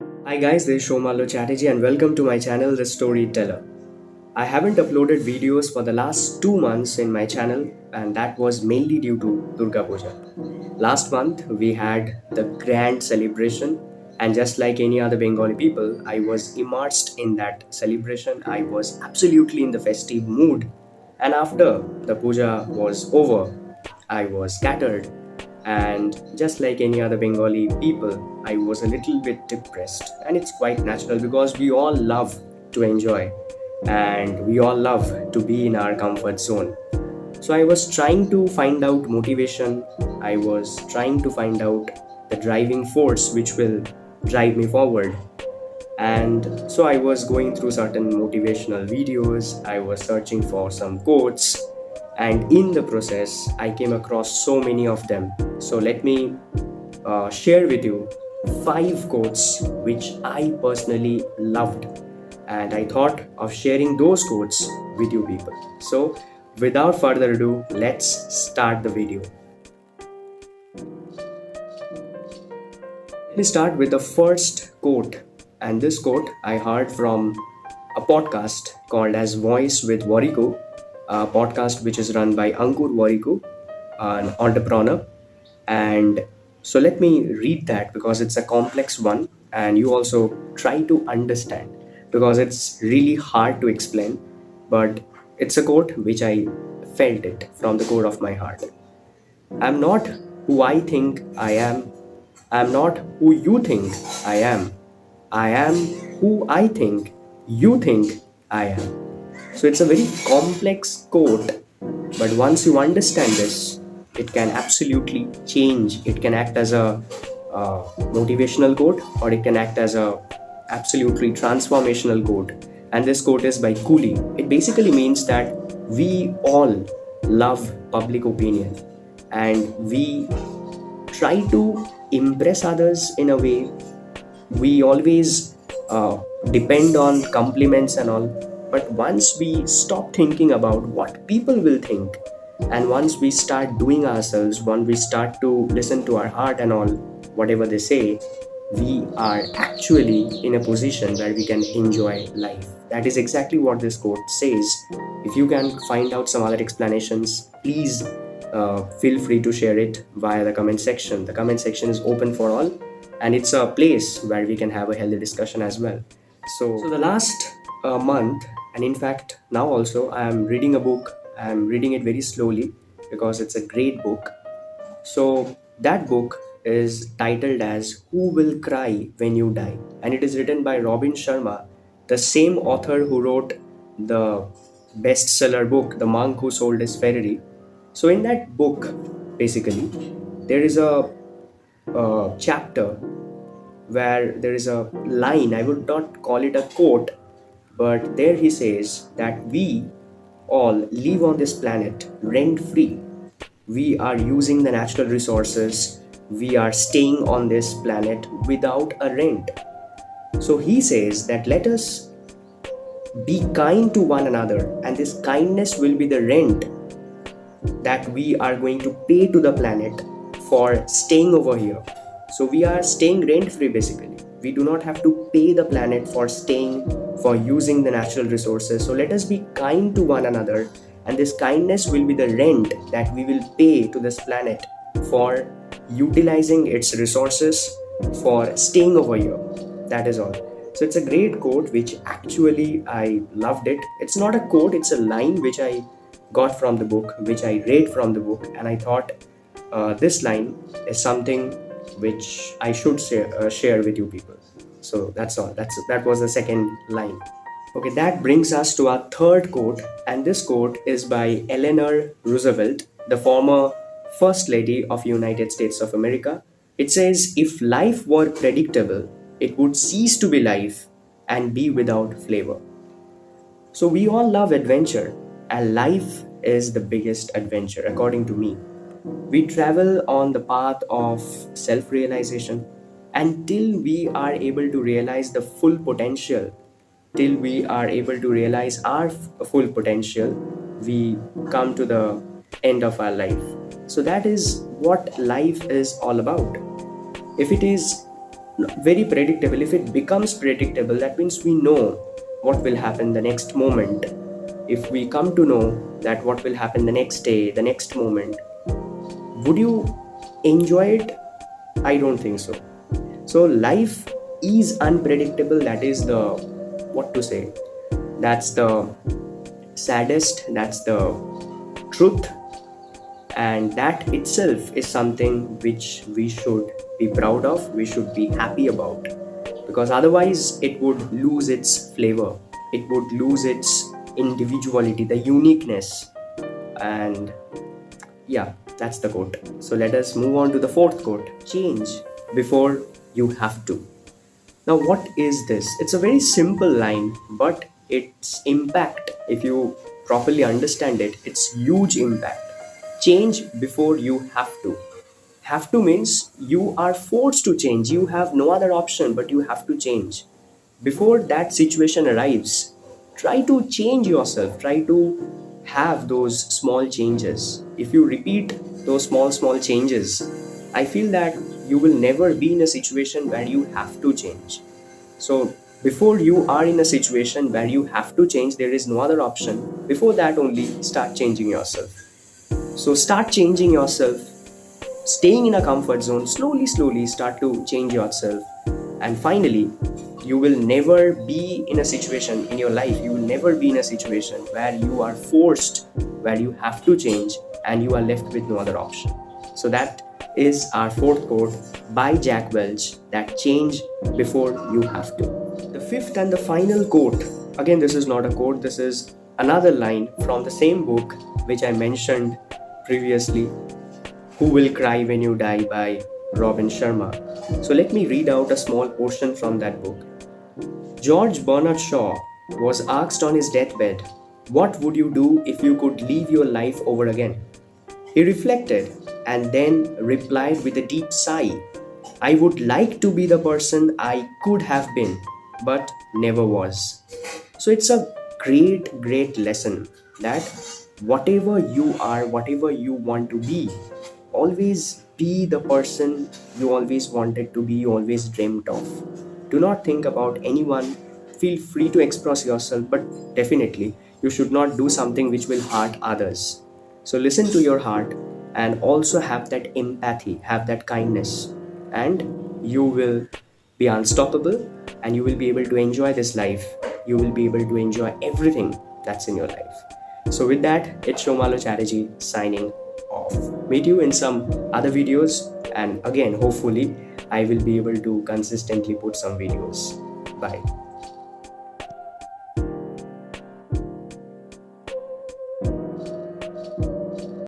Hi guys, this is Shomallo Chatterjee and welcome to my channel The Storyteller. I haven't uploaded videos for the last 2 months in my channel, and that was mainly due to Durga Puja. Last month we had the grand celebration, and just like any other Bengali people, I was immersed in that celebration. I was absolutely in the festive mood, and after the puja was over, I was scattered, and just like any other Bengali people, I was a little bit depressed. And it's quite natural because we all love to enjoy and we all love to be in our comfort zone. So I was trying to find out motivation, I was trying to find out the driving force which will drive me forward. And so I was going through certain motivational videos, I was searching for some quotes, and in the process, I came across so many of them. So let me share with you 5 quotes which I personally loved, and I thought of sharing those quotes with you people. So, without further ado, let's start the video. Let me start with the first quote, and this quote I heard from a podcast called as Voice with Wariko, a podcast which is run by Ankur Wariko, an entrepreneur. And so let me read that because it's a complex one, and you also try to understand because it's really hard to explain, but it's a quote which I felt it from the core of my heart. I'm not who I think I am. I'm not who you think I am. I am who I think you think I am. So it's a very complex quote, but once you understand this, it can absolutely change. It can act as a motivational quote, or it can act as a absolutely transformational quote. And this quote is by Cooley. It basically means that we all love public opinion, and we try to impress others in a way. We always depend on compliments and all, but once we stop thinking about what people will think, and once we start doing ourselves, once we start to listen to our heart and all whatever they say, we are actually in a position where we can enjoy life. That is exactly what this quote says. If you can find out some other explanations, please feel free to share it via the comment section. The comment section is open for all, and it's a place where we can have a healthy discussion as well. So the last month, and in fact now also, I am reading a book. I am reading it very slowly because it's a great book. So that book is titled as Who Will Cry When You Die? And it is written by Robin Sharma, the same author who wrote the bestseller book, The Monk Who Sold His Ferrari. So in that book, basically, there is a chapter where there is a line. I would not call it a quote, but there he says that we all live on this planet rent free. We are using the natural resources. We are staying on this planet without a rent. So he says that let us be kind to one another, and this kindness will be the rent that we are going to pay to the planet for staying over here. So we are staying rent free basically. We do not have to pay the planet for staying, for using the natural resources. So let us be kind to one another, and this kindness will be the rent that we will pay to this planet for utilizing its resources, for staying over here. That is all. So it's a great quote which actually I loved it. It's not a quote, it's a line which I got from the book, which I read from the book, and I thought this line is something which I should share with you people. So that's all. That was the second line. Okay, that brings us to our third quote, and this quote is by Eleanor Roosevelt, the former First Lady of United States of America. It says, "If life were predictable, it would cease to be life and be without flavor." So we all love adventure, and life is the biggest adventure, according to me. We travel on the path of self realization until we are able to realize the full potential, till we are able to realize our full potential, we come to the end of our life. So that is what life is all about. If it is very predictable. If it becomes predictable, that means we know what will happen the next moment. If we come to know that what will happen the next day, the next moment, would you enjoy it? I don't think so. So life is unpredictable. That is the, what to say, that's the saddest, that's the truth. And that itself is something which we should be proud of, we should be happy about, because otherwise it would lose its flavor, it would lose its individuality, the uniqueness. And yeah, that's the quote. So let us move on to the fourth quote: change before you have to. Now, what is this? It's a very simple line, but its impact, if you properly understand it, it's huge impact. Change before you have to. Have to means you are forced to change. You have no other option, but you have to change. Before that situation arrives, try to change yourself. Try to have those small changes. If you repeat those small changes, I feel that you will never be in a situation where you have to change. So before you are in a situation where you have to change, there is no other option. Before that, only start changing yourself. So start changing yourself, staying in a comfort zone, slowly start to change yourself. And finally, you will never be in a situation in your life, you will never be in a situation where you are forced, where you have to change and you are left with no other option. So that is our fourth quote by Jack Welch, that change before you have to. The fifth and the final quote, again, this is not a quote, this is another line from the same book which I mentioned previously, Who Will Cry When You Die by Robin Sharma. So let me read out a small portion from that book. George Bernard Shaw was asked on his deathbed, "What would you do if you could live your life over again?" He reflected and then replied with a deep sigh, "I would like to be the person I could have been, but never was." So it's a great lesson that whatever you are, whatever you want to be, always be the person you always wanted to be, you always dreamt of. Do not think about anyone. Feel free to express yourself, but definitely you should not do something which will hurt others. So listen to your heart and also have that empathy, have that kindness, and you will be unstoppable and you will be able to enjoy this life. You will be able to enjoy everything that's in your life. So with that, it's Shomalo Chatterjee signing off. Meet you in some other videos, and again, hopefully, I will be able to consistently put some videos. Bye.